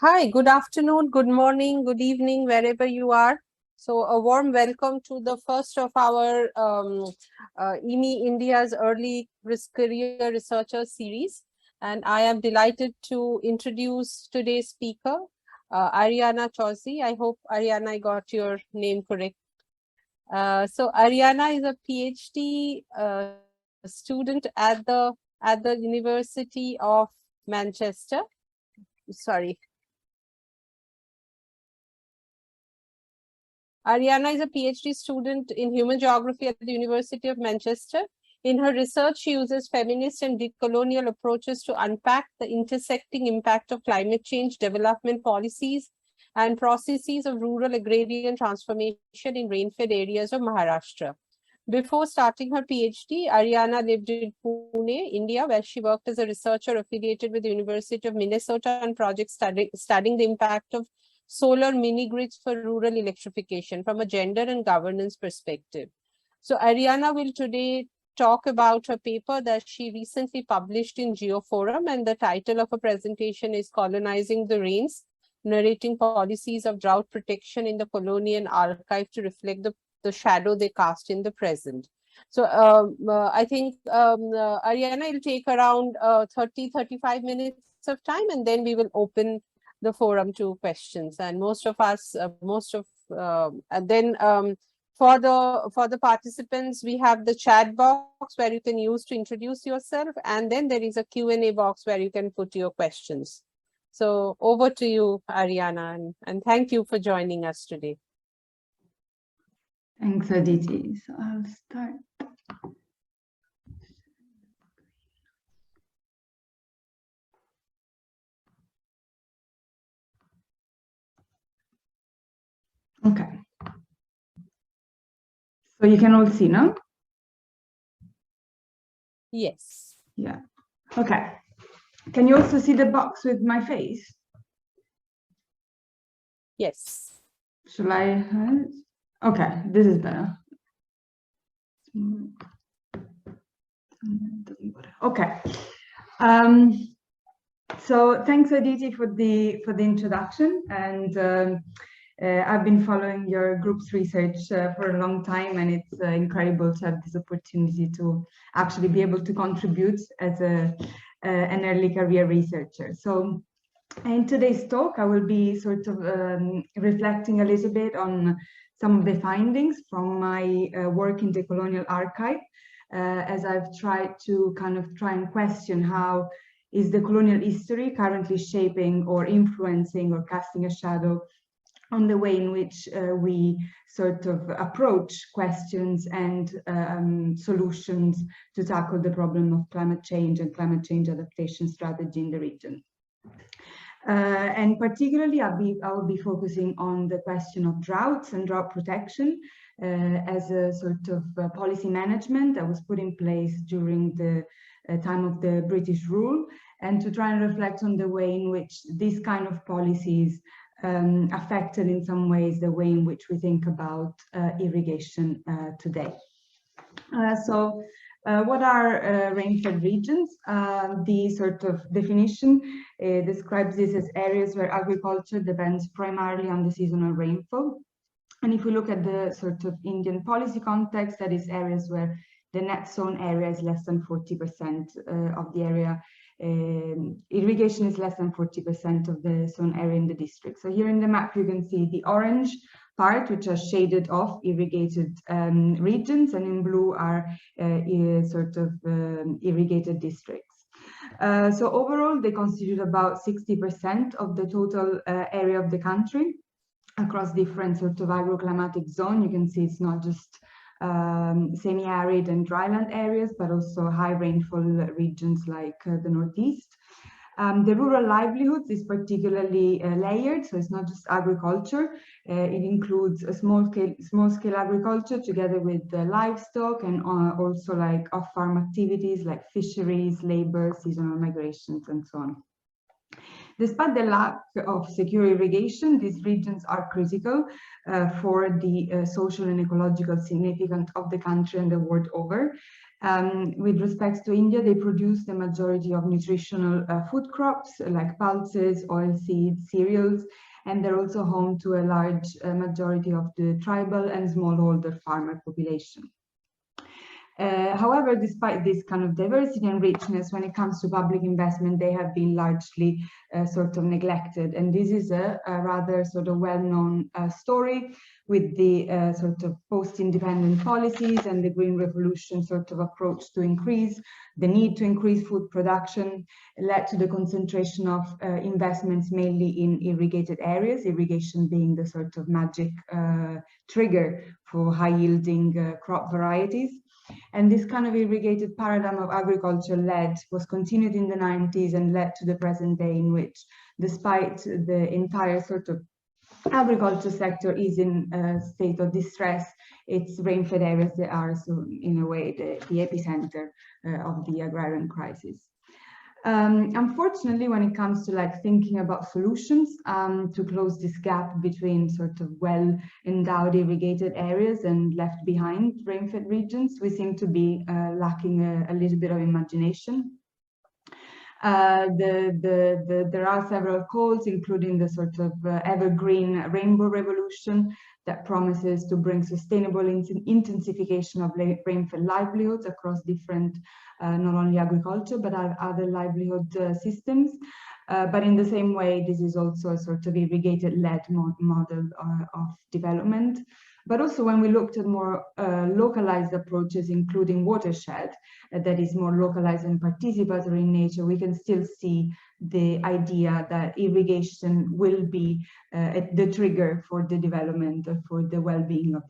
Hi, good afternoon, good morning, good evening, wherever you are. So a warm welcome to the first of our IWMI India's Early Career Researcher series. And I am delighted to introduce today's speaker, Arianna Tozzi. I hope, Arianna, I got your name correct. So Arianna is a PhD student at the University of Manchester. Sorry. Arianna is a PhD student in human geography at the University of Manchester. In her research, she uses feminist and decolonial approaches to unpack the intersecting impact of climate change, development policies, and processes of rural agrarian transformation in rain-fed areas of Maharashtra. Before starting her PhD, Arianna lived in Pune, India, where she worked as a researcher affiliated with the University of Minnesota on projects studying the impact of solar mini-grids for rural electrification from a gender and governance perspective. So Arianna will today talk about her paper that she recently published in GeoForum, and the title of her presentation is Colonizing the Rains, Narrating Policies of Drought Protection in the Colonial Archive to Reflect the shadow they cast in the present. So I think Arianna will take around 30-35 minutes of time, and then we will open the forum to questions. And most of us, and then for the participants, we have the chat box where you can use to introduce yourself, and then there is a Q&A box where you can put your questions. So over to you, Arianna, and thank you for joining us today. Thanks, Aditi. So I'll start. Okay. So you can all see now? Yes. Yeah. Okay. Can you also see the box with my face? Yes. Shall I? Okay, this is better. Okay. So thanks, Aditi, for the introduction, and I've been following your group's research for a long time, and it's incredible to have this opportunity to actually be able to contribute as an early career researcher. So in today's talk, I will be sort of reflecting a little bit on some of the findings from my work in the colonial archive, as I've tried to try and question how is the colonial history currently shaping or influencing or casting a shadow on the way in which we sort of approach questions and solutions to tackle the problem of climate change and climate change adaptation strategy in the region. And particularly, I will be focusing on the question of droughts and drought protection as a sort of policy management that was put in place during the time of the British rule, and to try and reflect on the way in which these kind of policies affected in some ways the way in which we think about irrigation today. What are rain-fed regions? The sort of definition describes this as areas where agriculture depends primarily on the seasonal rainfall. And if we look at the sort of Indian policy context, that is areas where the net sown area is less than 40% of the area. Irrigation is less than 40% of the sown area in the district. So here in the map, you can see the orange part, which are shaded off irrigated regions, and in blue are sort of irrigated districts. So overall, they constitute about 60% of the total area of the country across different sort of agroclimatic zones. You can see it's not just semi-arid and dryland areas, but also high rainfall regions like the Northeast. The rural livelihoods is particularly layered, so it's not just agriculture. It includes a small-scale agriculture together with livestock, and also like off-farm activities like fisheries, labor, seasonal migrations, and so on. Despite the lack of secure irrigation, these regions are critical for the social and ecological significance of the country and the world over. With respect to India, they produce the majority of nutritional food crops like pulses, oilseeds, cereals, and they're also home to a large majority of the tribal and smallholder farmer population. However, despite this kind of diversity and richness, when it comes to public investment, they have been largely sort of neglected. And this is a rather sort of well-known story with the sort of post-independent policies and the Green Revolution sort of approach to increase the need to increase food production led to the concentration of investments mainly in irrigated areas, irrigation being the sort of magic trigger for high-yielding crop varieties. And this kind of irrigated paradigm of agriculture was continued in the 90s and led to the present day, in which, despite the entire sort of agriculture sector is in a state of distress, its rain-fed areas that are, so in a way, the epicenter of the agrarian crisis. Unfortunately, when it comes to thinking about solutions to close this gap between sort of well-endowed irrigated areas and left behind rain-fed regions, we seem to be lacking a little bit of imagination. There are several calls, including the sort of evergreen rainbow revolution that promises to bring sustainable intensification of rain-fed livelihoods across different, not only agriculture, but other livelihood systems. But in the same way, this is also a sort of irrigated-led model of development. But also when we looked at more localized approaches, including watershed, that is more localized and participatory in nature, we can still see the idea that irrigation will be the trigger for the development, for the well-being of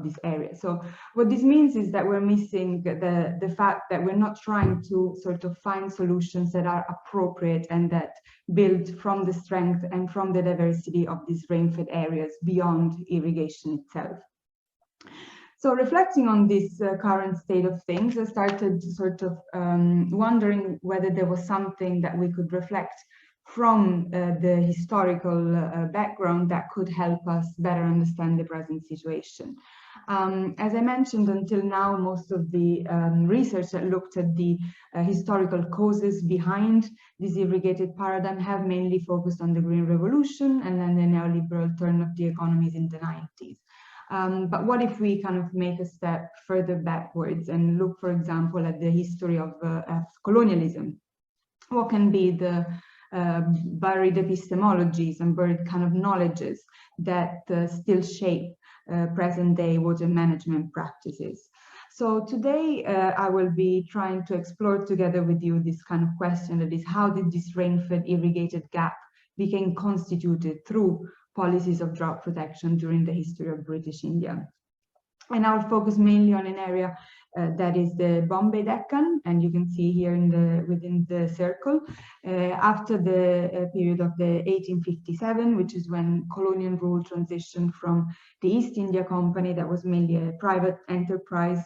this area. So what this means is that we're missing the fact that we're not trying to sort of find solutions that are appropriate and that build from the strength and from the diversity of these rain-fed areas beyond irrigation itself. So reflecting on this current state of things, I started sort of wondering whether there was something that we could reflect from the historical background that could help us better understand the present situation. As I mentioned, until now, most of the research that looked at the historical causes behind this irrigated paradigm have mainly focused on the Green Revolution and then the neoliberal turn of the economies in the 90s. But what if we kind of make a step further backwards and look, for example, at the history of colonialism? What can be the buried epistemologies and buried kind of knowledges that still shape present-day water management practices? So today I will be trying to explore together with you this kind of question, that is, how did this rain-fed irrigated gap become constituted through policies of drought protection during the history of British India? And I'll focus mainly on an area that is the Bombay Deccan, and you can see here within the circle, after the period of the 1857, which is when colonial rule transitioned from the East India Company, that was mainly a private enterprise,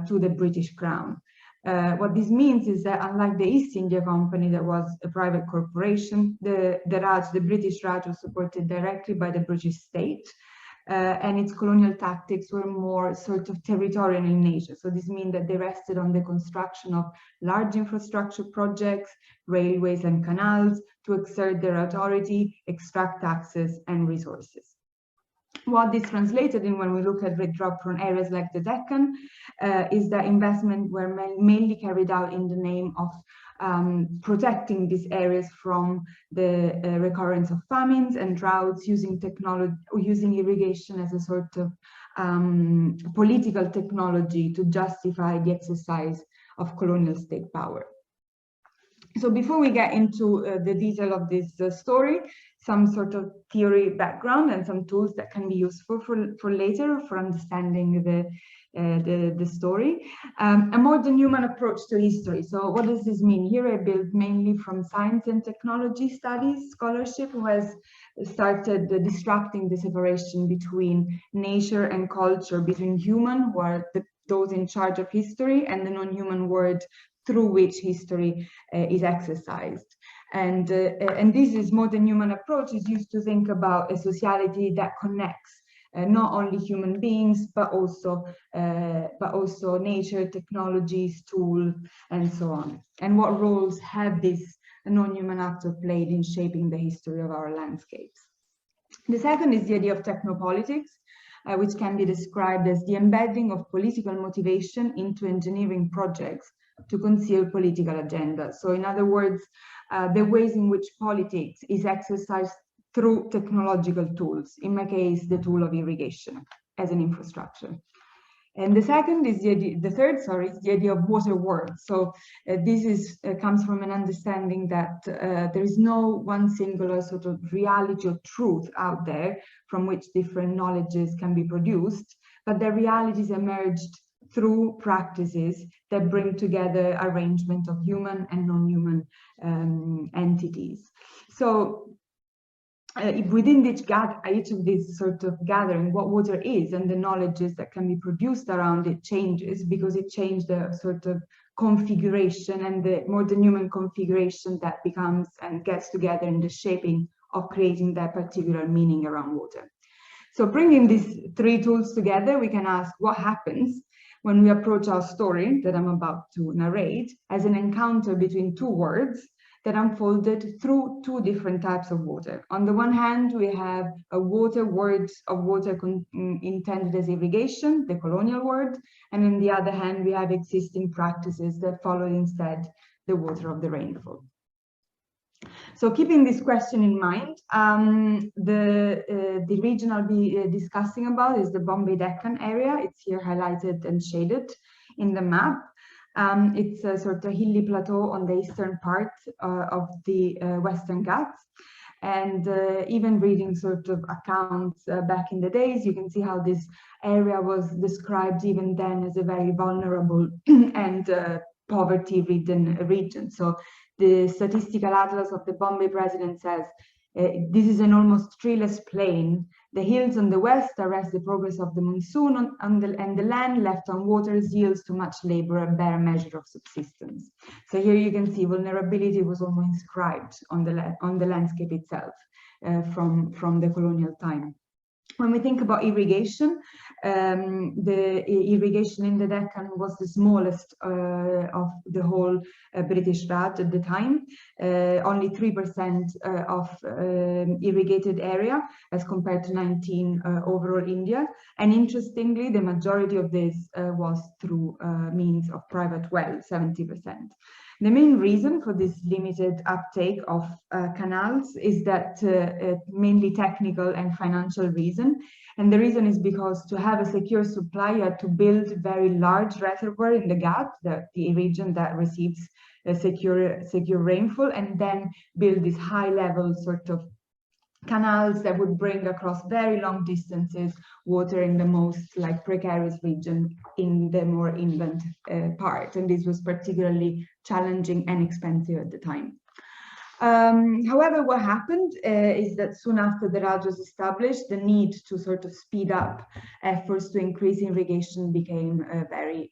to the British Crown. What this means is that unlike the East India Company, that was a private corporation, the British Raj was supported directly by the British state, and its colonial tactics were more sort of territorial in nature. So this means that they rested on the construction of large infrastructure projects, railways and canals to exert their authority, extract taxes and resources. What this translated in, when we look at drought-prone areas like the Deccan, is that investment were mainly carried out in the name of protecting these areas from the recurrence of famines and droughts, using technology, using irrigation as a sort of political technology to justify the exercise of colonial state power. So before we get into the detail of this story, some sort of theory background and some tools that can be useful for later for understanding the story. A more than human approach to history. So what does this mean? Here I build mainly from science and technology studies scholarship, who has started disrupting the separation between nature and culture, between human, who are those in charge of history, and the non-human world through which history is exercised. And this is modern human approach is used to think about a society that connects not only human beings, but also nature, technologies, tools, and so on. And what roles have these non-human actors played in shaping the history of our landscapes? The second is the idea of technopolitics, which can be described as the embedding of political motivation into engineering projects to conceal political agendas. So in other words, the ways in which politics is exercised through technological tools, in my case, the tool of irrigation as an infrastructure. And the third is the idea of water words. So this comes from an understanding that there is no one singular sort of reality or truth out there from which different knowledges can be produced, but the realities emerged through practices that bring together arrangement of human and non-human entities. So within each of these sort of gathering, what water is and the knowledges that can be produced around it changes, because it changed the sort of configuration and the modern human configuration that becomes and gets together in the shaping of creating that particular meaning around water. So bringing these three tools together, we can ask what happens when we approach our story that I'm about to narrate as an encounter between two words that unfolded through two different types of water. On the one hand, we have a water word of water intended as irrigation, the colonial word, and on the other hand, we have existing practices that follow instead the water of the rainfall. So keeping this question in mind, the region I'll be discussing about is the Bombay Deccan area. It's here highlighted and shaded in the map. It's a sort of hilly plateau on the eastern part of the Western Ghats. And even reading sort of accounts back in the days, you can see how this area was described even then as a very vulnerable and poverty-ridden region. So the statistical atlas of the Bombay president says, this is an almost treeless plain. The hills on the west arrest the progress of the monsoon and the land left unwatered yields too much labor a bare measure of subsistence. So here you can see vulnerability was almost inscribed on the landscape itself from the colonial time. When we think about irrigation, the irrigation in the Deccan was the smallest of the whole British Raj at the time, only 3% of irrigated area as compared to 19 overall India. And interestingly, the majority of this was through means of private well, 70%. The main reason for this limited uptake of canals is that mainly technical and financial reason. And the reason is because to have a secure supply, you had to build very large reservoir in the Ghat, the region that receives a secure rainfall, and then build this high level sort of canals that would bring across very long distances water in the most precarious region in the more inland part. And this was particularly challenging and expensive at the time. However, what happened is that soon after the Raj was established, the need to sort of speed up efforts to increase irrigation became very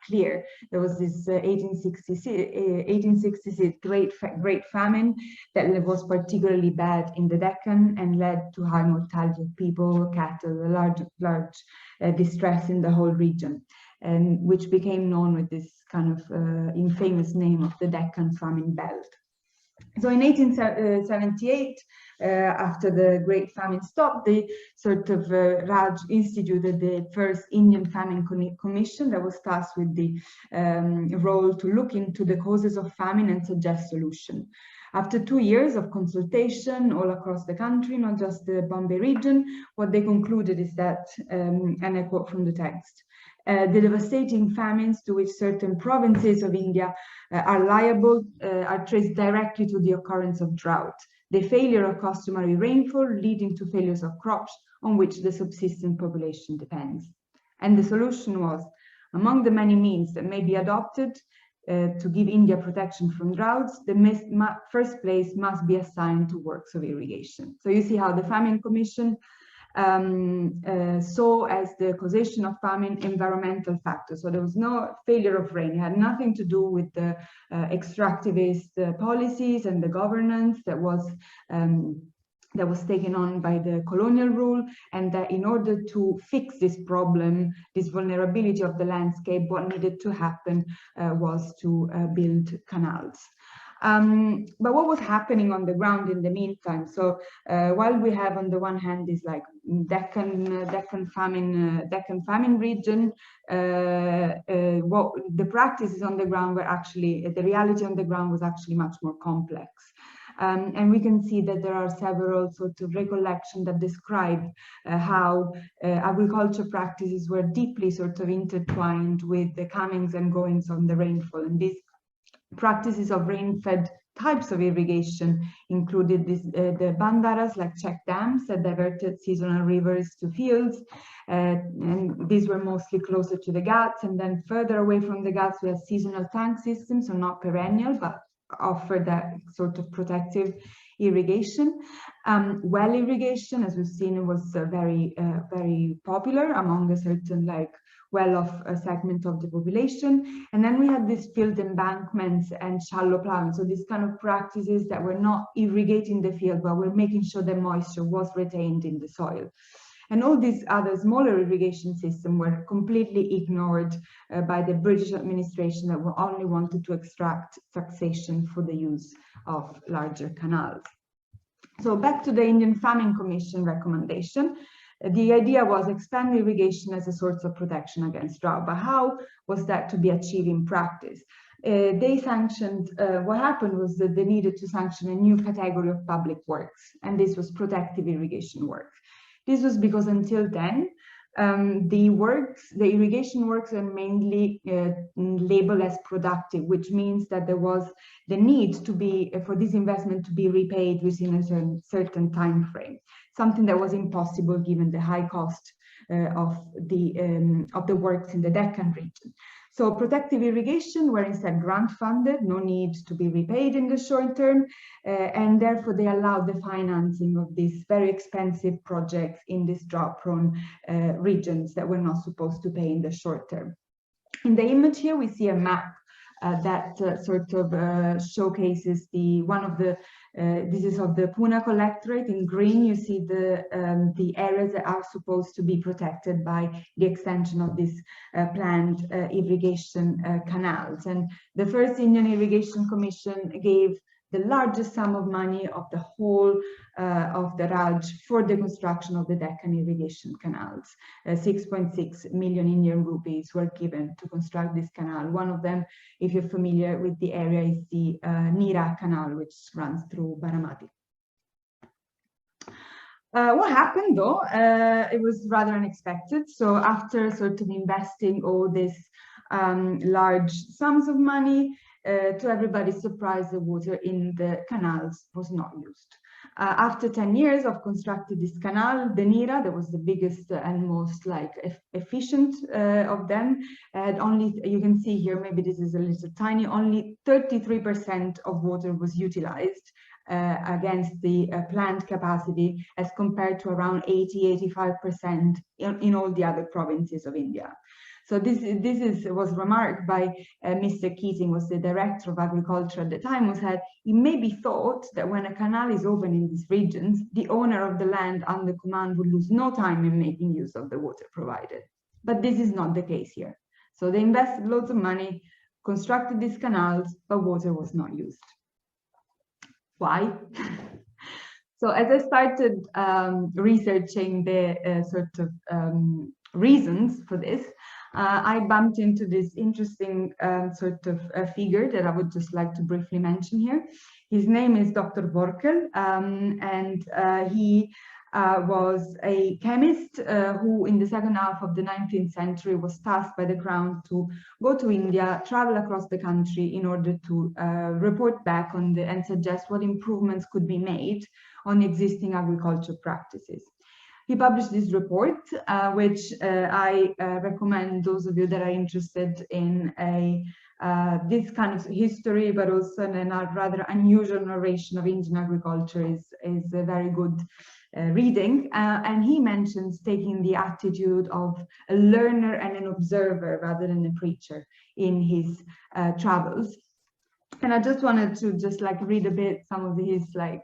clear. There was this 1866 great famine that was particularly bad in the Deccan and led to high mortality of people, cattle, a large distress in the whole region, and which became known with this kind of infamous name of the Deccan famine belt. So in 1878, after the Great Famine stopped, the sort of Raj instituted the first Indian Famine Commission that was tasked with the role to look into the causes of famine and suggest solution. After 2 years of consultation all across the country, not just the Bombay region, what they concluded is that, and I quote from the text, the devastating famines to which certain provinces of India are liable are traced directly to the occurrence of drought, the failure of customary rainfall leading to failures of crops on which the subsistence population depends. And the solution was, among the many means that may be adopted to give India protection from droughts, the first place must be assigned to works of irrigation. So you see how the Famine Commission saw as the causation of famine environmental factors. So there was no failure of rain. It had nothing to do with the extractivist policies and the governance that was that was taken on by the colonial rule, and that in order to fix this problem, this vulnerability of the landscape, what needed to happen was to build canals. But what was happening on the ground in the meantime? So while we have on the one hand this like Deccan famine region, what the practices on the ground were actually, the reality on the ground was actually much more complex. And we can see that there are several sorts of recollections that describe how agriculture practices were deeply sort of intertwined with the comings and goings on the rainfall. And these practices of rain-fed types of irrigation included the bandaras, like check dams that diverted seasonal rivers to fields, and these were mostly closer to the Ghats. And then further away from the Ghats, we have seasonal tank systems, so not perennial, but offer that sort of protective irrigation. Well irrigation, as we've seen, was very popular among a certain well-off segment of the population. And then we had these field embankments and shallow plowing. So these kind of practices that were not irrigating the field, but were making sure that moisture was retained in the soil. And all these other smaller irrigation systems were completely ignored by the British administration that only wanted to extract taxation for the use of larger canals. So back to the Indian Famine Commission recommendation. The idea was expand irrigation as a source of protection against drought. But how was that to be achieved in practice? They sanctioned, what happened was that they needed to sanction a new category of public works, and this was protective irrigation work. This was because until then, the irrigation works are mainly labeled as productive, which means that there was the need to be, for this investment to be repaid within a certain time frame, something that was impossible given the high cost of the works in the Deccan region. So protective irrigation were instead grant funded, no need to be repaid in the short term, and therefore they allowed the financing of these very expensive projects in these drought-prone regions that were not supposed to pay in the short term. In the image here, we see a map that sort of showcases this is of the Pune collectorate. In green, you see the areas that are supposed to be protected by the extension of these planned irrigation canals. And the first Indian Irrigation Commission gave the largest sum of money of the whole of the Raj for the construction of the Deccan irrigation canals. 6.6 million Indian rupees were given to construct this canal. One of them, if you're familiar with the area, is the Nira Canal, which runs through Baramati. What happened though, it was rather unexpected. So after sort of investing all these large sums of money, to everybody's surprise, the water in the canals was not used. After 10 years of constructing this canal, the Nira, that was the biggest and most efficient of them, had only, you can see here, maybe this is a little tiny, only 33% of water was utilized against the planned capacity, as compared to around 80–85% in all the other provinces of India. So this was remarked by Mr. Keating, was the director of agriculture at the time, who said, it may be thought that when a canal is open in these regions, the owner of the land under command would lose no time in making use of the water provided. But this is not the case here. So they invested loads of money, constructed these canals, but water was not used. Why? So as I started researching the sort of reasons for this, I bumped into this interesting sort of figure that I would just like to briefly mention here. His name is Dr. Borkel, and he was a chemist who in the second half of the 19th century was tasked by the Crown to go to India, travel across the country in order to report back on and suggest what improvements could be made on existing agriculture practices. He published this report, which I recommend those of you that are interested in this kind of history, but also in a rather unusual narration of Indian agriculture is a very good reading. And he mentions taking the attitude of a learner and an observer rather than a preacher in his travels. And I just wanted to just like read a bit some of his like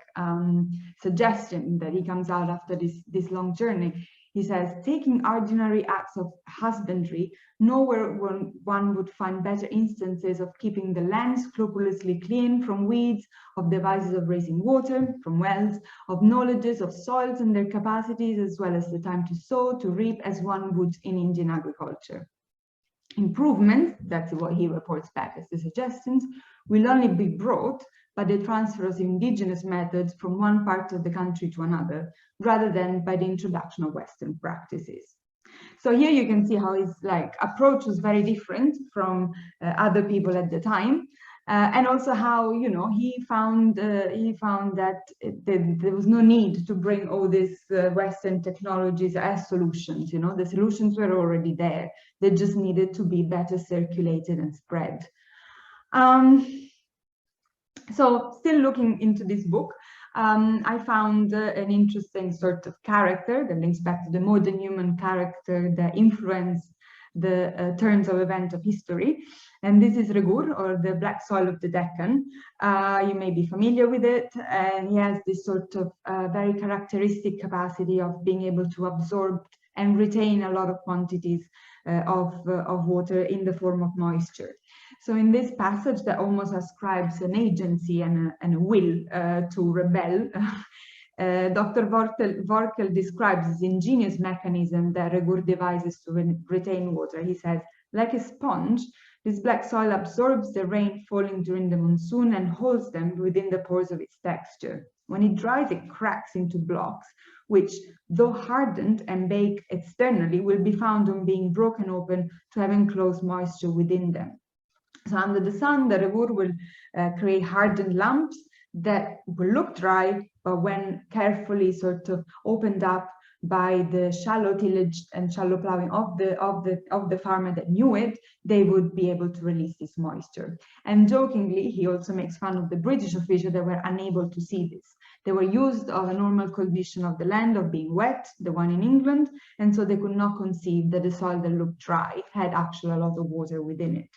suggestion that he comes out after this long journey. He says, taking ordinary acts of husbandry, nowhere one would find better instances of keeping the land scrupulously clean from weeds, of devices of raising water from wells, of knowledges of soils and their capacities, as well as the time to sow, to reap, as one would in Indian agriculture. Improvements, that's what he reports back as the suggestions, will only be brought by the transfer of indigenous methods from one part of the country to another, rather than by the introduction of Western practices. So here you can see how his like approach was very different from other people at the time, and also how, you know, he found that there was no need to bring all these Western technologies as solutions. You know, the solutions were already there; they just needed to be better circulated and spread. So still looking into this book, I found an interesting sort of character that links back to the modern human character that influenced the turns of event of history. And this is Regur, or the black soil of the Deccan. You may be familiar with it, and he has this sort of very characteristic capacity of being able to absorb and retain a lot of quantities of water in the form of moisture. So in this passage that almost ascribes an agency and a will to rebel, Dr. Vorkel describes this ingenious mechanism that Regur devises to retain water. He says, like a sponge, this black soil absorbs the rain falling during the monsoon and holds them within the pores of its texture. When it dries, it cracks into blocks, which, though hardened and baked externally, will be found on being broken open to have enclosed moisture within them. So under the sun, the Regur will create hardened lumps that will look dry, but when carefully sort of opened up by the shallow tillage and shallow plowing of the farmer that knew it, they would be able to release this moisture. And jokingly, he also makes fun of the British officials that were unable to see this. They were used of a normal condition of the land of being wet, the one in England, and so they could not conceive that the soil that looked dry had actually a lot of water within it.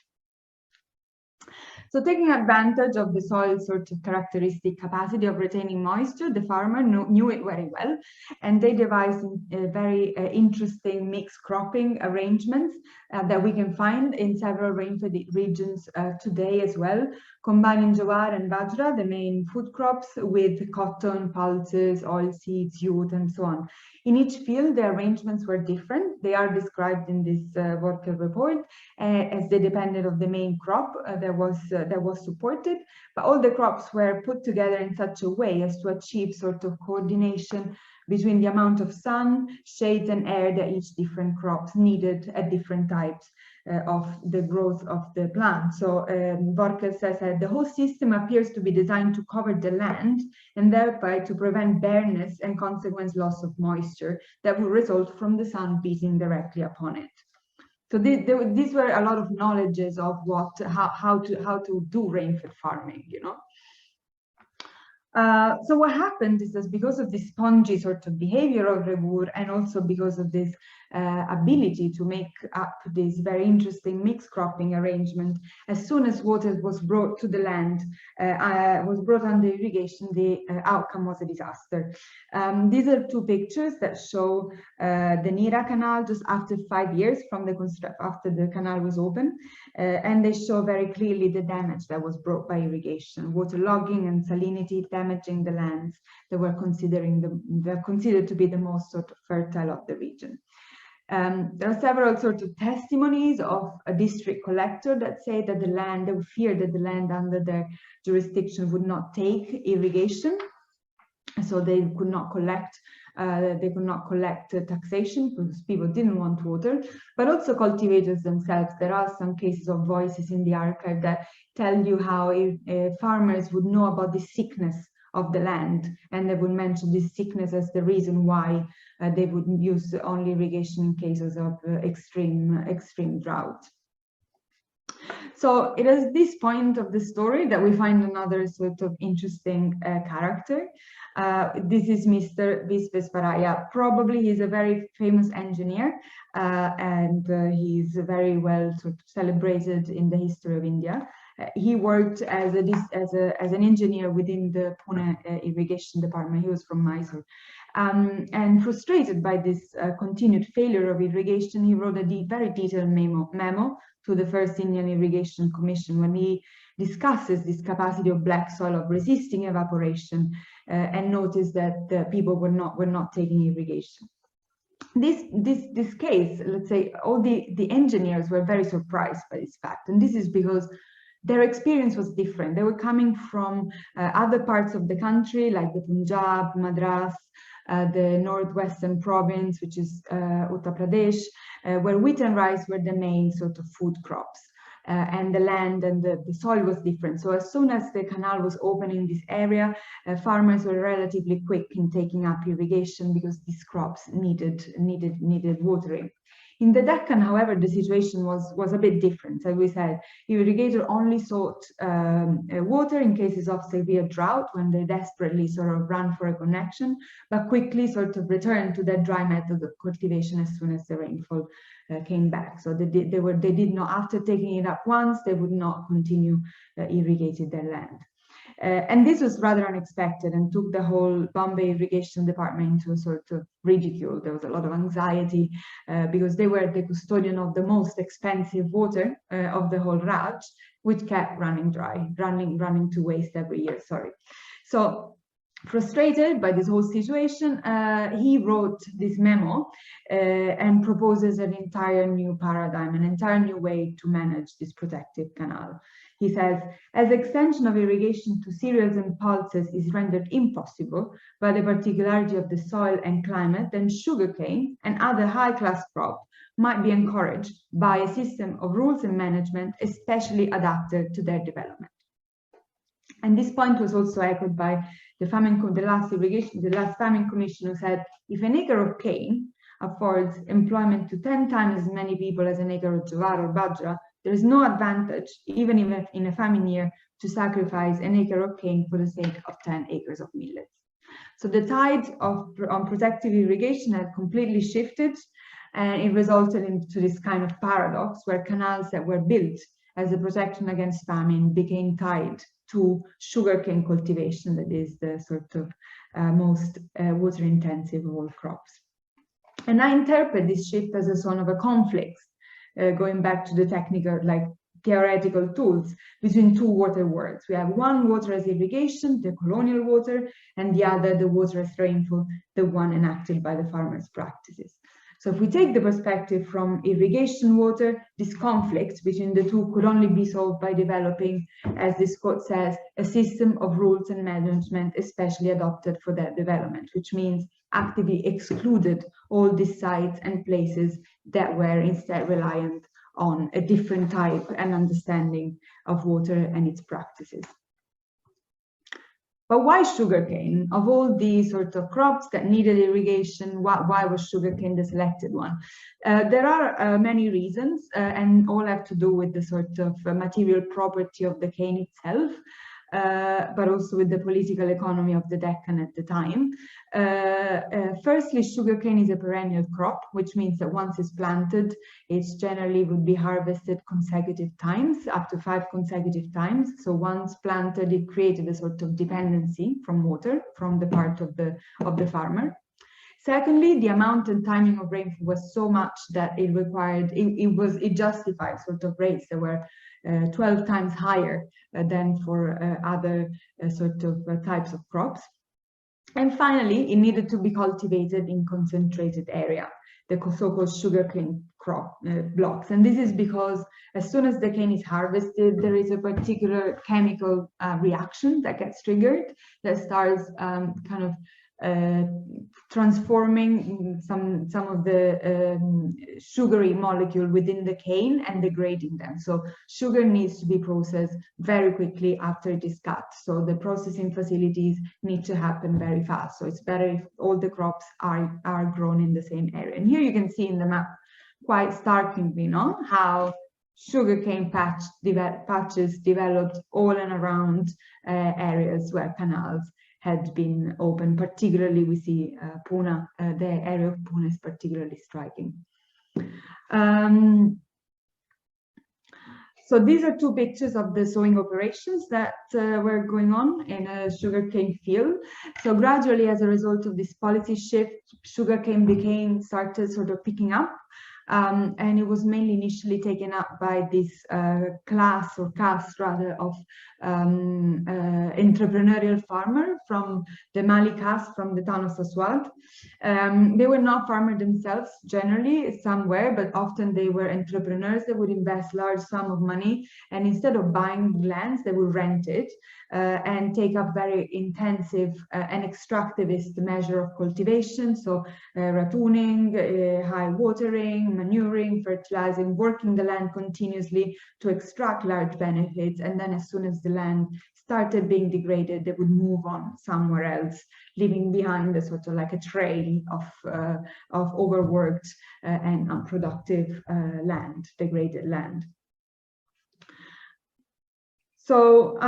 So taking advantage of the soil's sort of characteristic capacity of retaining moisture, the farmer knew it very well, and they devised very interesting mixed cropping arrangements that we can find in several rainfed regions today as well, combining jowar and bajra, the main food crops, with cotton, pulses, oilseeds, jute, and so on. In each field, the arrangements were different. They are described in this Vorkel report as they depended on the main crop that was supported, but all the crops were put together in such a way as to achieve sort of coordination between the amount of sun, shade, and air that each different crops needed at different types of the growth of the plant. So Vorkel says that the whole system appears to be designed to cover the land and thereby to prevent bareness and consequent loss of moisture that would result from the sun beating directly upon it. So these were a lot of knowledges of how to do rainfed farming, you know. So what happened is that because of this spongy sort of behavior of Regur, and also because of this ability to make up this very interesting mixed cropping arrangement, as soon as water was brought to the land, was brought under irrigation, the outcome was a disaster. These are two pictures that show the Nira Canal just after 5 years from after the canal was open, and they show very clearly the damage that was brought by irrigation, waterlogging and salinity damaging the lands that were considered to be the most sort of fertile of the region. There are several sorts of testimonies of a district collector that say that they would fear that the land under their jurisdiction would not take irrigation, so they could not collect taxation because people didn't want water, but also cultivators themselves. There are some cases of voices in the archive that tell you how farmers would know about the sickness of the land, and they would mention this sickness as the reason why they would use only irrigation in cases of extreme drought. So it is this point of the story that we find another sort of interesting character. This is Mr. Visvesvaraya. Probably he's a very famous engineer, and he's very well sort of celebrated in the history of India. He worked as an engineer within the Pune irrigation department. He was from Mysore. And frustrated by this continued failure of irrigation, he wrote a very detailed memo to the first Indian Irrigation Commission, when he discusses this capacity of black soil of resisting evaporation, and noticed that the people were not taking irrigation. This case, let's say, all the engineers were very surprised by this fact, and this is because their experience was different. They were coming from other parts of the country, like the Punjab, Madras, the northwestern province, which is Uttar Pradesh, where wheat and rice were the main sort of food crops. And the land and the soil was different. So as soon as the canal was open in this area, farmers were relatively quick in taking up irrigation because these crops needed watering. In the Deccan, however, the situation was a bit different. As we said, irrigator only sought water in cases of severe drought, when they desperately sort of ran for a connection, but quickly sort of returned to that dry method of cultivation as soon as the rainfall came back. So they did not, after taking it up once, they would not continue irrigating their land. And this was rather unexpected and took the whole Bombay irrigation department into a sort of ridicule. There was a lot of anxiety because they were the custodian of the most expensive water of the whole Raj, which kept running dry, running to waste every year, So frustrated by this whole situation, he wrote this memo and proposes an entire new paradigm, an entire new way to manage this protective canal. He says, as extension of irrigation to cereals and pulses is rendered impossible by the particularity of the soil and climate, then sugarcane and other high-class crops might be encouraged by a system of rules and management especially adapted to their development. And this point was also echoed by the last famine commission, who said, if an acre of cane affords employment to 10 times as many people as an acre of jowar or bajra, there is no advantage, even in a famine year, to sacrifice an acre of cane for the sake of 10 acres of millets. So the tide on protective irrigation had completely shifted, and it resulted into this kind of paradox where canals that were built as a protection against famine became tied to sugarcane cultivation, that is the sort of most water intensive of all crops. And I interpret this shift as a sort of a conflict, going back to the technical, like theoretical tools, between two water words. We have one, water as irrigation, the colonial water, and the other, the water as rainfall, the one enacted by the farmers' practices. So if we take the perspective from irrigation water, this conflict between the two could only be solved by developing, as this quote says, a system of rules and management especially adopted for that development, which means actively excluded all these sites and places that were instead reliant on a different type and understanding of water and its practices. But why sugarcane? Of all these sort of crops that needed irrigation, why was sugarcane the selected one? There are many reasons, and all have to do with the sort of material property of the cane itself, but also with the political economy of the Deccan at the time. Firstly, sugarcane is a perennial crop, which means that once it's planted, it generally would be harvested consecutive times, up to 5 consecutive times. So once planted, it created a sort of dependency from water from the part of the farmer. Secondly, the amount and timing of rainfall was so much that it required, it justified sort of rates that were 12 times higher than for other sort of types of crops. And finally, it needed to be cultivated in concentrated area, the so-called sugarcane crop blocks. And this is because as soon as the cane is harvested, there is a particular chemical reaction that gets triggered that starts kind of transforming some of the sugary molecule within the cane and degrading them. So sugar needs to be processed very quickly after it is cut. So the processing facilities need to happen very fast. So it's better if all the crops are grown in the same area. And here you can see in the map quite starkly, how sugarcane patches developed all and around areas where canals had been open. Particularly, we see Pune, the area of Pune is particularly striking. So these are two pictures of the sowing operations that were going on in a sugarcane field. So gradually, as a result of this policy shift, sugarcane started sort of picking up. And it was mainly initially taken up by this class or caste rather of entrepreneurial farmer from the Mali caste from the town of Saswad. They were not farmers themselves generally, some were, but often they were entrepreneurs that would invest large sum of money, and instead of buying lands, they would rent it and take up very intensive and extractivist measure of cultivation. So ratooning, high watering, manuring, fertilizing, working the land continuously to extract large benefits. And then as soon as the land started being degraded, they would move on somewhere else, leaving behind a sort of like a trail of overworked and unproductive land, degraded land. So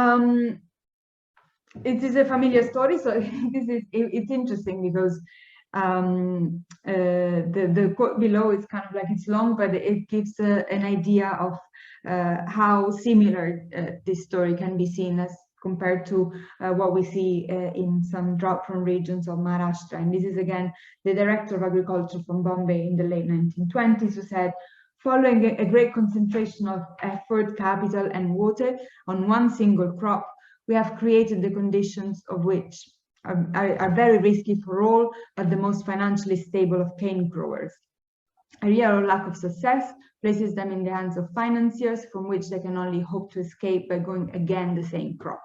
it is a familiar story. So it's interesting because the quote below is kind of like, it's long, but it gives an idea of how similar this story can be seen as compared to what we see in some drought-prone regions of Maharashtra. And this is again the director of agriculture from Bombay in the late 1920s, who said, following a great concentration of effort, capital, and water on one single crop, we have created the conditions of which are very risky for all, but the most financially stable of cane growers. A real lack of success places them in the hands of financiers, from which they can only hope to escape by going again the same crop.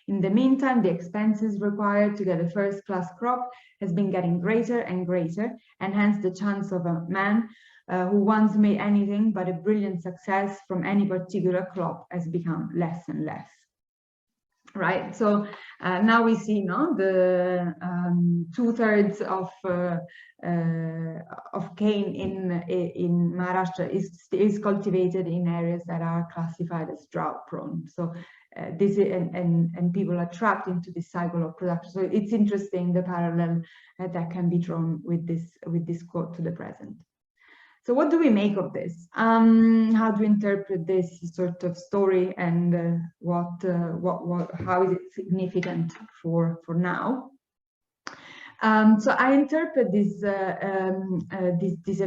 In the meantime, the expenses required to get a first-class crop has been getting greater and greater, and hence the chance of a man who once made anything but a brilliant success from any particular crop has become less and less. Right, so now we see the 2/3 of cane in Maharashtra is cultivated in areas that are classified as drought prone. So this is, and people are trapped into this cycle of production. So it's interesting the parallel that can be drawn with this quote to the present. So what do we make of this? How do we interpret this sort of story, and how is it significant for now? So I interpret this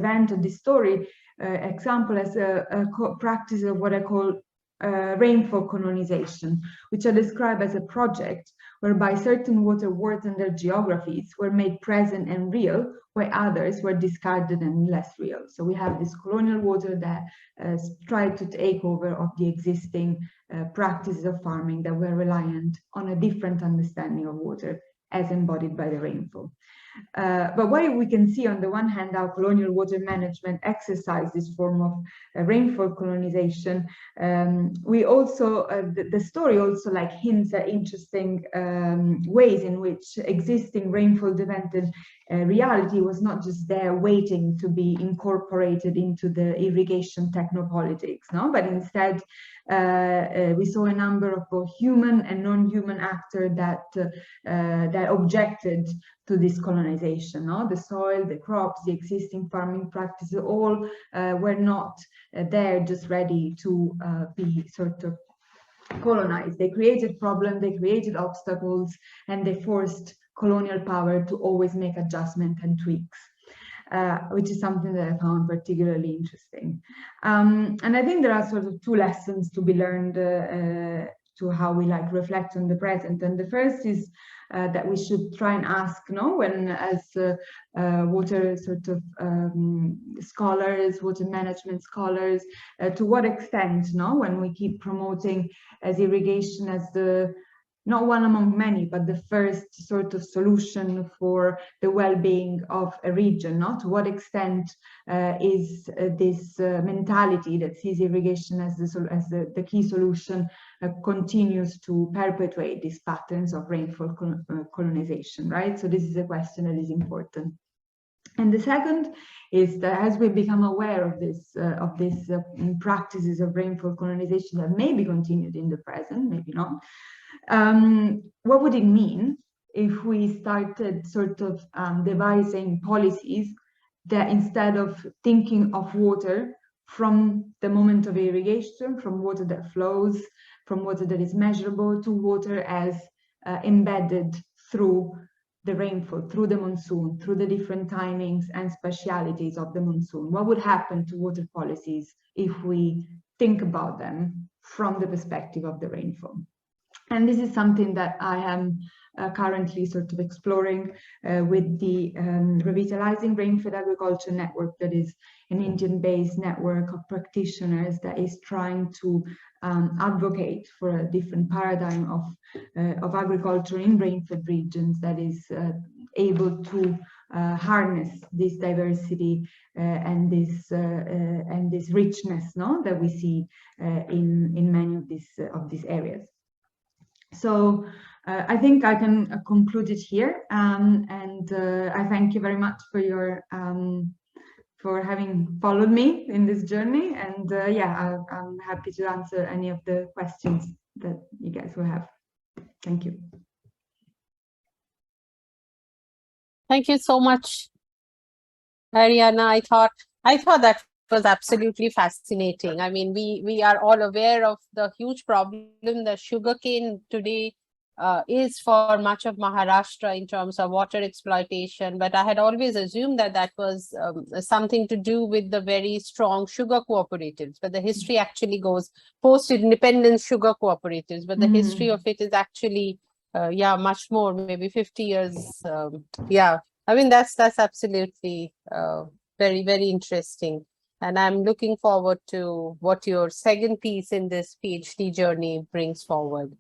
event or this story example as a practice of what I call rainfall colonization, which I describe as a project whereby certain water words and their geographies were made present and real, while others were discarded and less real. So we have this colonial water that tried to take over of the existing practices of farming that were reliant on a different understanding of water as embodied by the rainfall. But what we can see on the one hand, how colonial water management exercised this form of rainfall colonization. We also, the story also like hints at interesting ways in which existing rainfall-dependent reality was not just there waiting to be incorporated into the irrigation technopolitics, no? But instead we saw a number of both human and non-human actors that objected to this colonization. No? The soil, the crops, the existing farming practices, all were not there just ready to be sort of colonized. They created problems, they created obstacles, and they forced colonial power to always make adjustments and tweaks. Which is something that I found particularly interesting. And I think there are sort of two lessons to be learned to how we like reflect on the present. And the first is that we should try and ask, when as water sort of scholars, water management scholars, to what extent, when we keep promoting as irrigation as the not one among many, but the first sort of solution for the well-being of a region. To what extent is this mentality that sees irrigation as the key solution continues to perpetuate these patterns of rainfall colonization, right? So this is a question that is important. And the second is that as we become aware of these practices of rainfall colonization that may be continued in the present, maybe not, what would it mean if we started sort of devising policies that instead of thinking of water from the moment of irrigation, from water that flows, from water that is measurable, to water as embedded through the rainfall, through the monsoon, through the different timings and spatialities of the monsoon. What would happen to water policies if we think about them from the perspective of the rainfall? And this is something that I am currently sort of exploring with the Revitalizing Rainfed Agriculture Network, that is an Indian-based network of practitioners that is trying to advocate for a different paradigm of agriculture in rainfed regions that is able to harness this diversity and this richness, no, that we see in many of these areas. So I think I can conclude it here, and I thank you very much for your for having followed me in this journey, and yeah, I'm happy to answer any of the questions that you guys will have. Thank you. Thank you so much, Arianna. I thought that was absolutely fascinating. I mean, we are all aware of the huge problem that sugarcane today is for much of Maharashtra in terms of water exploitation, but I had always assumed that that was something to do with the very strong sugar cooperatives, but the history actually goes post-independence sugar cooperatives, but the history of it is actually yeah, much more, maybe 50 years. Yeah, I mean, that's absolutely very, very interesting. And I'm looking forward to what your second piece in this PhD journey brings forward.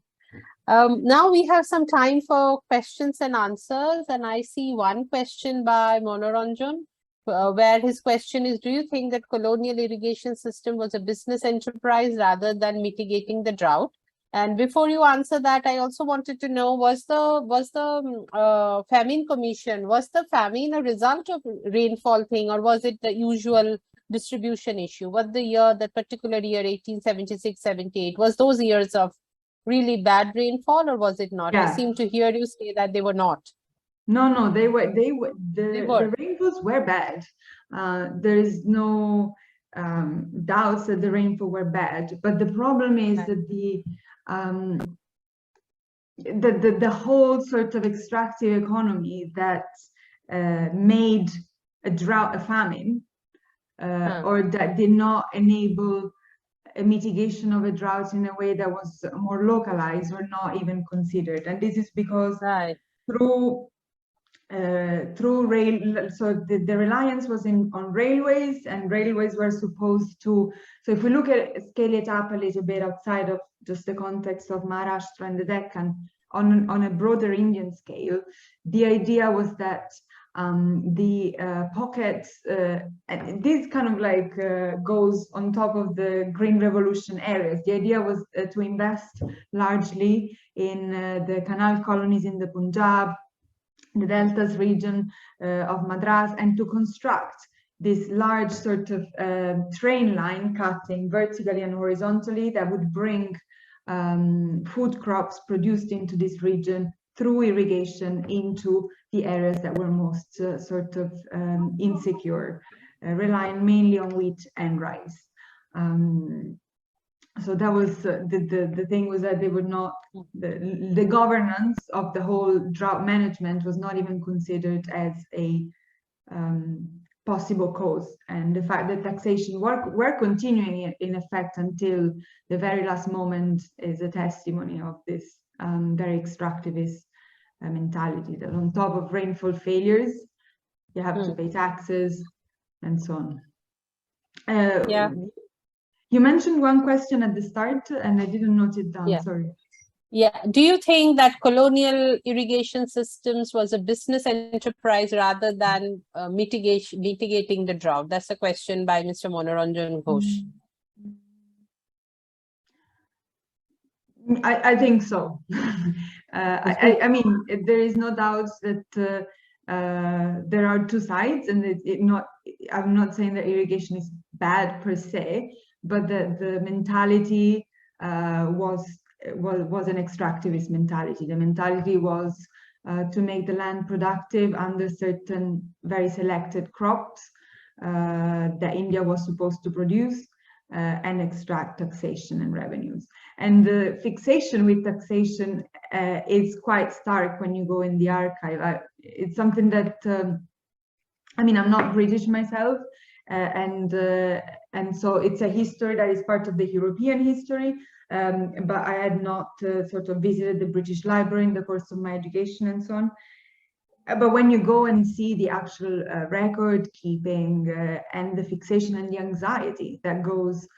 Now we have some time for questions and answers. And I see one question by Monoranjan, where his question is, do you think that colonial irrigation system was a business enterprise rather than mitigating the drought? And before you answer that, I also wanted to know, was the famine commission, was the famine a result of rainfall thing, or was it the usual distribution issue? Was the year, that particular year, 1876-78, was those years of really bad rainfall, or was it not? Yeah. I seem to hear you say that they were not. No, the rainfalls were bad. There is no doubts that the rainfall were bad, but the problem is that the whole sort of extractive economy that made a drought a famine, or that did not enable a mitigation of a drought in a way that was more localized, or not even considered. And this is because through rail, so the reliance was on railways, and railways were supposed to, so if we look at scale it up a little bit outside of just the context of Maharashtra and the Deccan, on a broader Indian scale, the idea was that the pockets, and this kind of like goes on top of the Green Revolution areas. The idea was to invest largely in the canal colonies in the Punjab, the deltas region of Madras, and to construct this large sort of train line cutting vertically and horizontally that would bring food crops produced into this region through irrigation into the areas that were most sort of insecure, relying mainly on wheat and rice. So that was the thing, was that they would not, the governance of the whole drought management was not even considered as a possible cause, and the fact that taxation were continuing in effect until the very last moment is a testimony of this very extractivist mentality, that on top of rainfall failures you have to pay taxes and so on. Yeah. You mentioned one question at the start and I didn't note it down. Sorry. Yeah. Do you think that colonial irrigation systems was a business enterprise rather than mitigating the drought? That's a question by Mr. Monoranjan Ghosh. I think so. I mean, there is no doubt that there are two sides, and I'm not saying that irrigation is bad per se, but the mentality was an extractivist mentality. The mentality was to make the land productive under certain very selected crops, that India was supposed to produce and extract taxation and revenues. And the fixation with taxation is quite stark when you go in the archive. It's something that, I mean, I'm not British myself, and so it's a history that is part of the European history, but I had not sort of visited the British Library in the course of my education and so on. But when you go and see the actual record keeping and the fixation and the anxiety that goes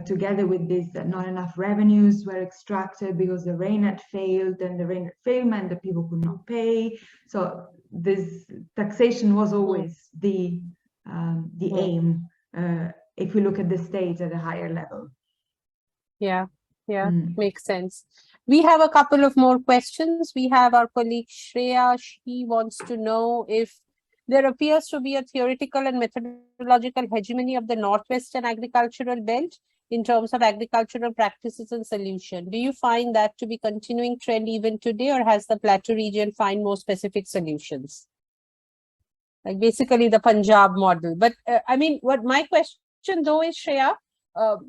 together with this, that not enough revenues were extracted because the rain had failed, and the rain had failed meant that people could not pay. So this taxation was always the aim, if we look at the state at a higher level. Yeah, makes sense. We have a couple of more questions. We have our colleague Shreya. She wants to know if there appears to be a theoretical and methodological hegemony of the Northwestern agricultural belt in terms of agricultural practices and solution. Do you find that to be continuing trend even today, or has the plateau region find more specific solutions? Like basically the Punjab model. But I mean, what my question though is, Shreya,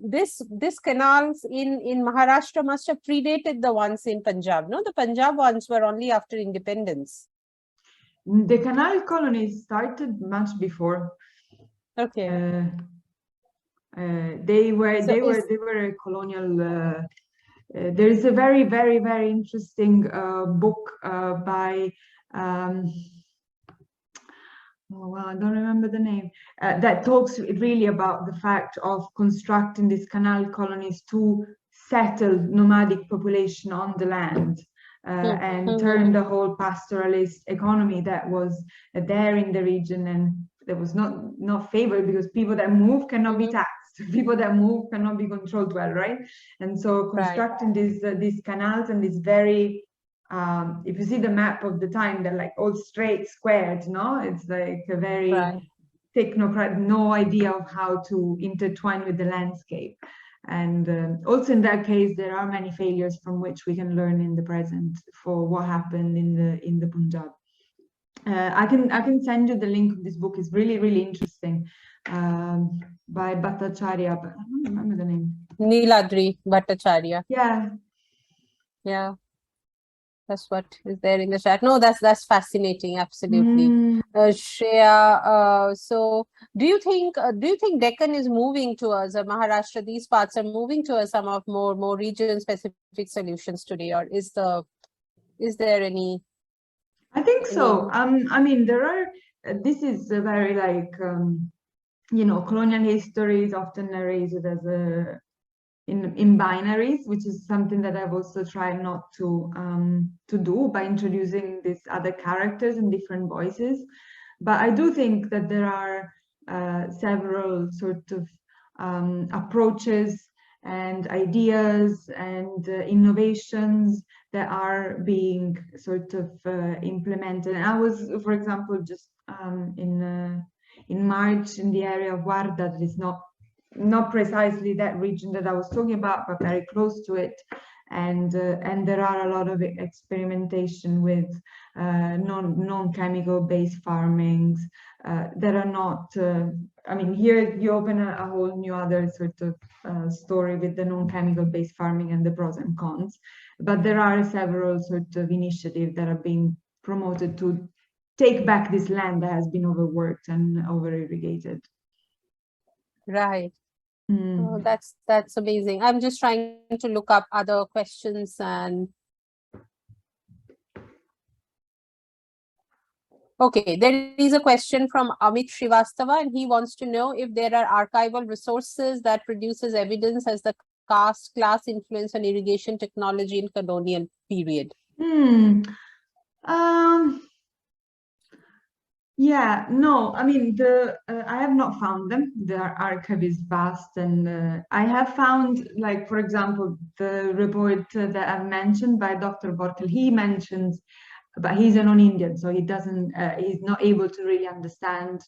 this canals in Maharashtra must have predated the ones in Punjab, no? The Punjab ones were only after independence. The canal colonies started much before. Okay. They were a colonial. There is a very, very, very interesting book by. Oh, well, I don't remember the name, that talks really about the fact of constructing these canal colonies to settle nomadic population on the land and turn the whole pastoralist economy that was there in the region, and that was not favored because people that move cannot be taxed, people that move cannot be controlled well, right? And so constructing these canals and these very if you see the map of the time, they're like all straight, squared, no? It's like a very technocrat, no idea of how to intertwine with the landscape. And also in that case, there are many failures from which we can learn in the present for what happened in the Punjab. I can send you the link of this book. It's really, really interesting, by Bhattacharya, but I don't remember the name. Neeladri Bhattacharya. Yeah. That's what is there in the chat. No, that's fascinating. Absolutely. Shreya, so do you think Deccan is moving towards Maharashtra? These parts are moving towards some of more region specific solutions today, or is there any? I think so. I mean, there are. This is a very like colonial history is often narrated as in binaries, which is something that I've also tried not to do by introducing these other characters and different voices. But I do think that there are several sort of approaches and ideas and innovations that are being sort of implemented. And I was, for example, just in March in the area of Warda, that is not precisely that region that I was talking about, but very close to it. And there are a lot of experimentation with non-chemical based farmings that are not, I mean, here you open a whole new other sort of story with the non-chemical based farming and the pros and cons. But there are several sort of initiatives that are being promoted to take back this land that has been overworked and over-irrigated. Right. Oh, that's amazing. I'm just trying to look up other questions and okay, there is a question from Amit Srivastava, and he wants to know if there are archival resources that produces evidence as the caste class influence on irrigation technology in colonial period. Yeah, no, I mean, I have not found them. The archive is vast, and I have found, like, for example, the report that I've mentioned by Dr. Borkel, he mentions, but he's a non-Indian, so he doesn't, he's not able to really understand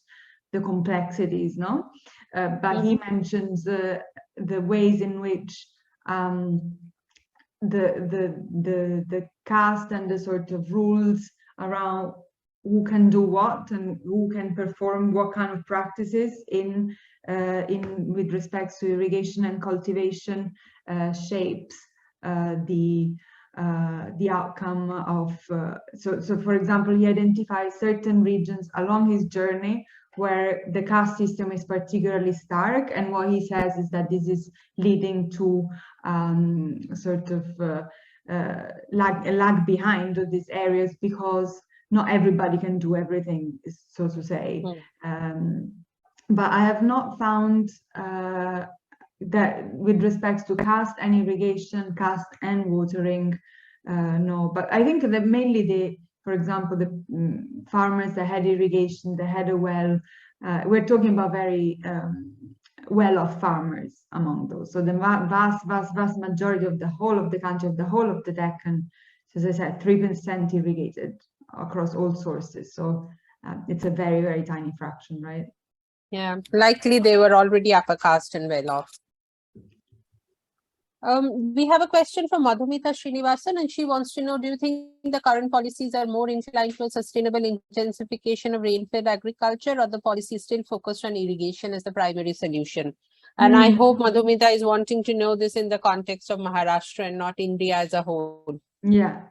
the complexities, no? But he mentions the ways in which the caste and the sort of rules around who can do what and who can perform what kind of practices in with respect to irrigation and cultivation shapes the outcome of so for example, he identifies certain regions along his journey where the caste system is particularly stark, and what he says is that this is leading to sort of lag behind of these areas, because not everybody can do everything, so to say. But I have not found that with respect to caste and irrigation, caste and watering, no. But I think that mainly for example, the farmers that had irrigation, that had a well, we're talking about very well-off farmers among those. So the vast majority of the whole of the country, of the whole of the Deccan, as I said, 3% irrigated across all sources. So it's a very, very tiny fraction, right? Yeah, likely they were already upper caste and well-off. We have a question from Madhumita Srinivasan, and she wants to know, do you think the current policies are more inclined to a sustainable intensification of rain-fed agriculture, or the policy is still focused on irrigation as the primary solution? And I hope Madhumita is wanting to know this in the context of Maharashtra and not India as a whole. Yeah.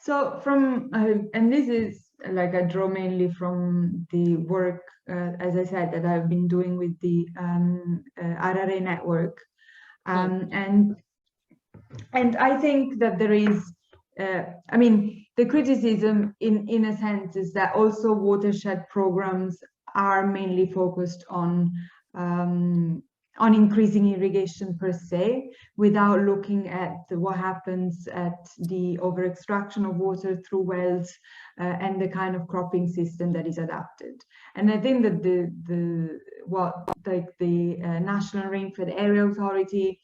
So from, and this is like I draw mainly from the work, as I said, that I've been doing with the RRA network. And I think that there is, I mean, the criticism in a sense is that also watershed programs are mainly focused on increasing irrigation per se, without looking at what happens at the over extraction of water through wells and the kind of cropping system that is adapted. And I think that the National Rain-Fed Area Authority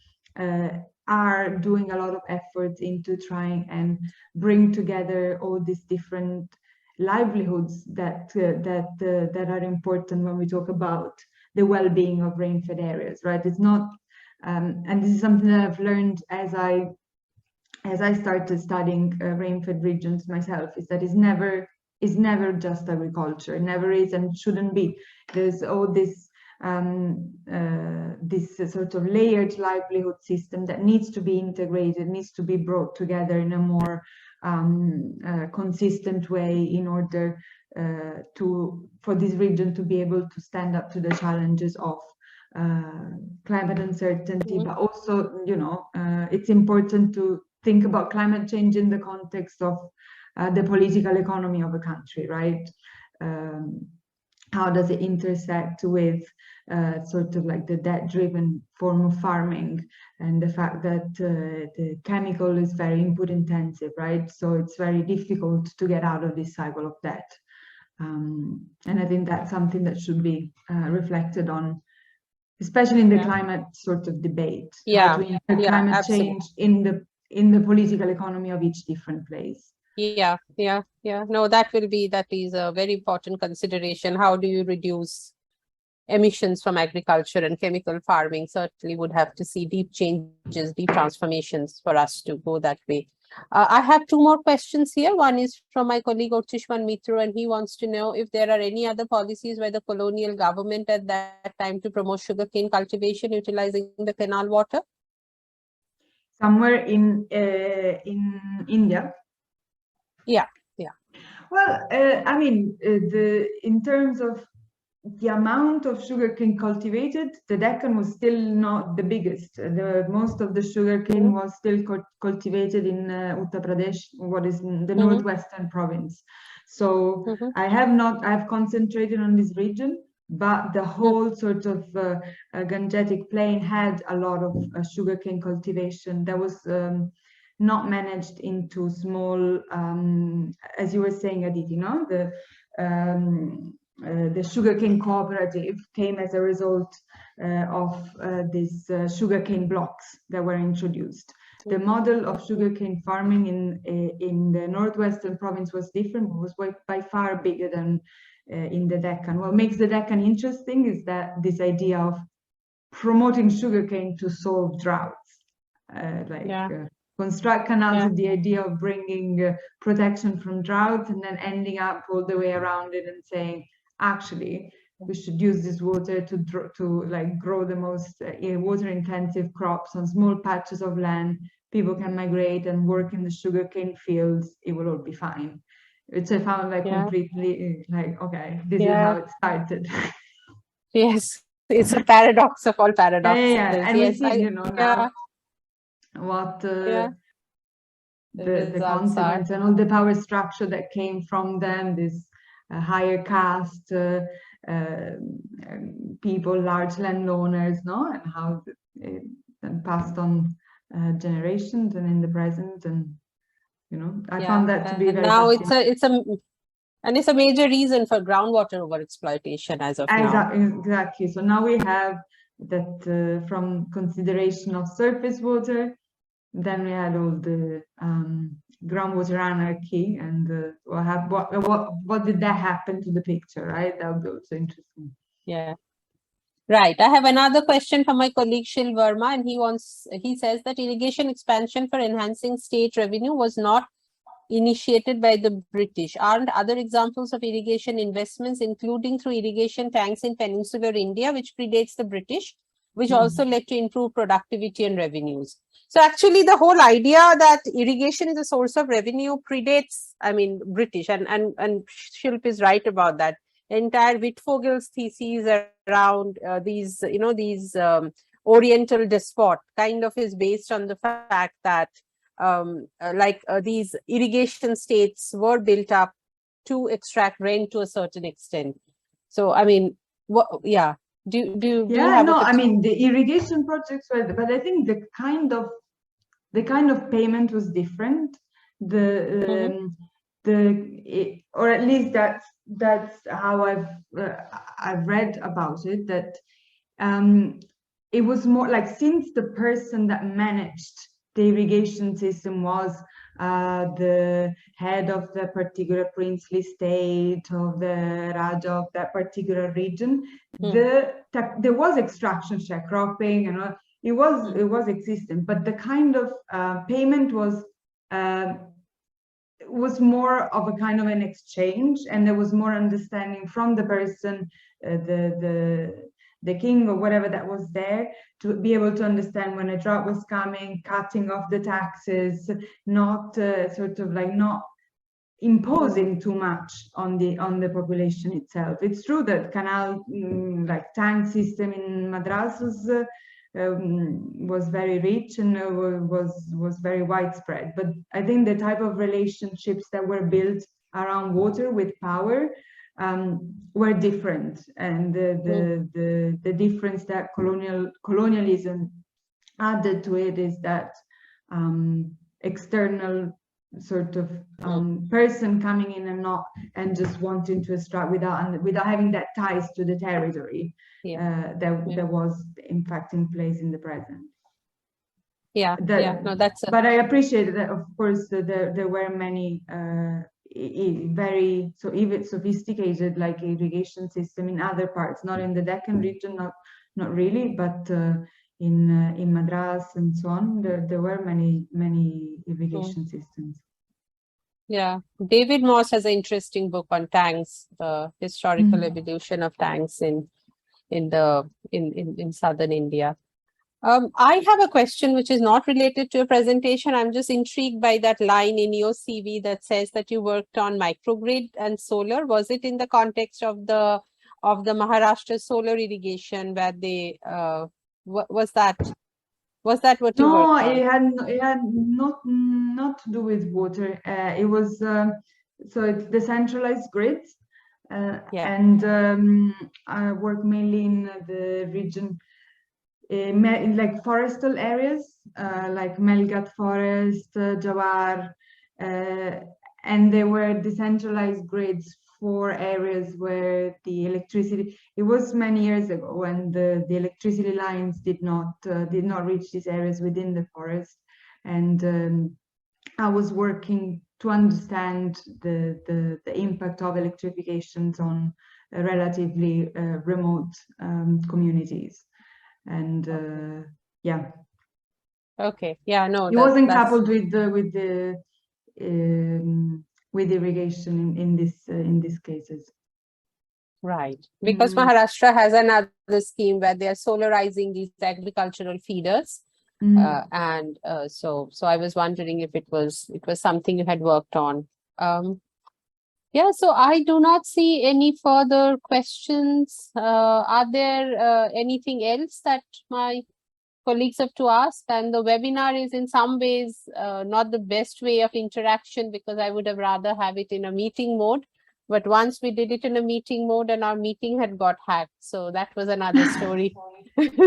are doing a lot of effort into trying and bring together all these different livelihoods that are important when we talk about the well-being of rain-fed areas, right? It's not, and this is something that I've learned as I started studying rain-fed regions myself, is that it's never just agriculture. It never is and shouldn't be. There's all this this sort of layered livelihood system that needs to be integrated, needs to be brought together in a more consistent way in order for this region to be able to stand up to the challenges of climate uncertainty, but also, you know, it's important to think about climate change in the context of the political economy of a country, right? How does it intersect with sort of like the debt-driven form of farming, and the fact that the chemical is very input intensive, right? So it's very difficult to get out of this cycle of debt. And I think that's something that should be reflected on, especially in the climate sort of debate. Yeah, how to integrate climate change in the political economy of each different place. Yeah. No, that is a very important consideration. How do you reduce emissions from agriculture and chemical farming? Certainly would have to see deep changes, deep transformations for us to go that way. I have two more questions here. One is from my colleague Ortishman Mitro, and he wants to know if there are any other policies by the colonial government at that time to promote sugarcane cultivation utilizing the canal water. Somewhere in India. Yeah. Well, I mean, in terms of the amount of sugarcane cultivated, the Deccan was still not the biggest. Most of the sugarcane was still cultivated in Uttar Pradesh, what is the northwestern province. So I've concentrated on this region, but the whole sort of Gangetic plain had a lot of sugarcane cultivation that was not managed into small, as you were saying, Aditi, no? The sugarcane cooperative came as a result of these sugarcane blocks that were introduced. The model of sugarcane farming in the northwestern province was different, was by far bigger than in the Deccan. What makes the Deccan interesting is that this idea of promoting sugarcane to solve droughts, construct canals with the idea of bringing protection from drought, and then ending up all the way around it and saying, actually, we should use this water to like grow the most water-intensive crops on small patches of land. People can migrate and work in the sugarcane fields. It will all be fine. Which I found like completely like, okay, this is how it started. Yes, it's a paradox of all paradoxes. And we see, you know, now what the consequence and all the power structure that came from them, this higher caste people, large landowners, no, and how it passed on generations and in the present, and you know, I found that to be very now it's a major reason for groundwater overexploitation as of now. Exactly. So now we have that from consideration of surface water, then we had all the groundwater anarchy, and what did that happen to the picture, right? That would be also interesting. Yeah. Right. I have another question from my colleague Shil Verma, and he says that irrigation expansion for enhancing state revenue was not initiated by the British. Aren't other examples of irrigation investments, including through irrigation tanks in peninsular India, which predates the British, which also led to improved productivity and revenues? So actually, the whole idea that irrigation is a source of revenue predates, I mean, British, and Shilp is right about that. Entire Wittfogel's theses around these Oriental despot kind of is based on the fact that these irrigation states were built up to extract rain to a certain extent. So, I mean, do you have I mean, the irrigation projects were, but I think the kind of payment was different. Or at least that's how I've read about it, that it was more like, since the person that managed the irrigation system was the head of the particular princely state, of the Raja of that particular region, there was extraction, sharecropping, and it was existent, but the kind of payment was more of a kind of an exchange, and there was more understanding from the person, the king or whatever that was there, to be able to understand when a drought was coming, cutting off the taxes, not not imposing too much on the population itself. It's true that canal like tank system in Madras was very rich and was very widespread, but I think the type of relationships that were built around water with power were different, and the difference that colonialism added to it is that external sort of person coming in and just wanting to extract without having that ties to the territory that was in fact in place in the present. But I appreciate that, of course, there were many very even sophisticated like irrigation system in other parts, not in the Deccan region, not really, but in Madras and so on, there were many irrigation systems. Yeah, David Moss has an interesting book on tanks, the historical evolution of tanks in southern India. I have a question which is not related to a presentation. I'm just intrigued by that line in your CV that says that you worked on microgrid and solar. Was it in the context of the Maharashtra solar irrigation where they was that what you worked on? It had not to do with water. It was so it's decentralized grids, and I work mainly in the region. In like forestal areas, like Melgat Forest, Jawar, and they were decentralized grids for areas where the electricity, it was many years ago when the electricity lines did not reach these areas within the forest, and I was working to understand the impact of electrifications on relatively remote communities. And Okay. Yeah, no, It wasn't that's coupled with irrigation in these cases. right. Because Maharashtra has another scheme where they are solarizing these agricultural feeders. So I was wondering if it was something you had worked on. Yeah, so I do not see any further questions. Are there anything else that my colleagues have to ask? And the webinar is in some ways not the best way of interaction, because I would have rather have it in a meeting mode. But once we did it in a meeting mode and our meeting had got hacked, so that was another story.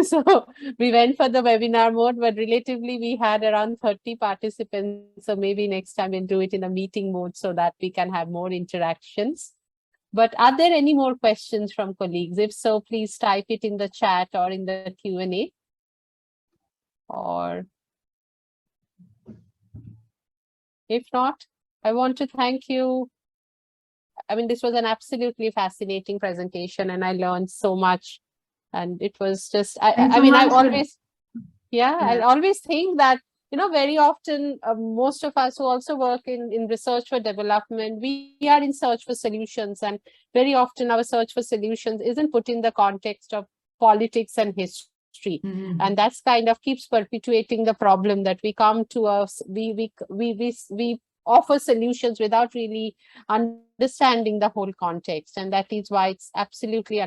So we went for the webinar mode, but relatively we had around 30 participants. So maybe next time we'll do it in a meeting mode so that we can have more interactions. But are there any more questions from colleagues? If so, please type it in the chat or in the Q&A. Or if not, I want to thank you. I mean, this was an absolutely fascinating presentation and I learned so much. And it was just, I always think that, very often most of us who also work in research for development, we are in search for solutions. And very often our search for solutions isn't put in the context of politics and history. And that's kind of keeps perpetuating the problem that we come to us, we offer solutions without really understanding the whole context. And that is why it's absolutely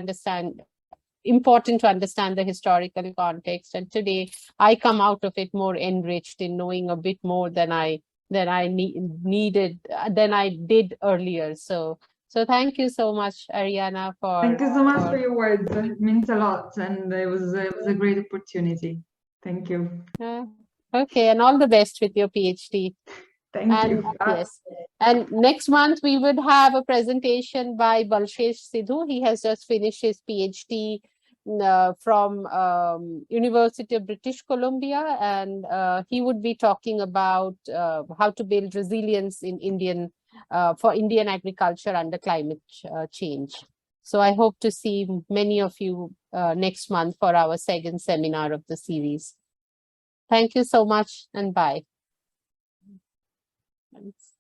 important to understand the historical context. And today I come out of it more enriched in knowing a bit more than I needed than I did earlier. So thank you so much, Arianna, for thank you so much for your words. It means a lot, and it was a great opportunity. Thank you. Okay, and all the best with your PhD. Thank you. Yes. And next month we would have a presentation by Balshesh Sidhu. He has just finished his PhD from University of British Columbia, and he would be talking about how to build resilience in for Indian agriculture under climate change. So I hope to see many of you next month for our second seminar of the series. Thank you so much, and bye. Thanks.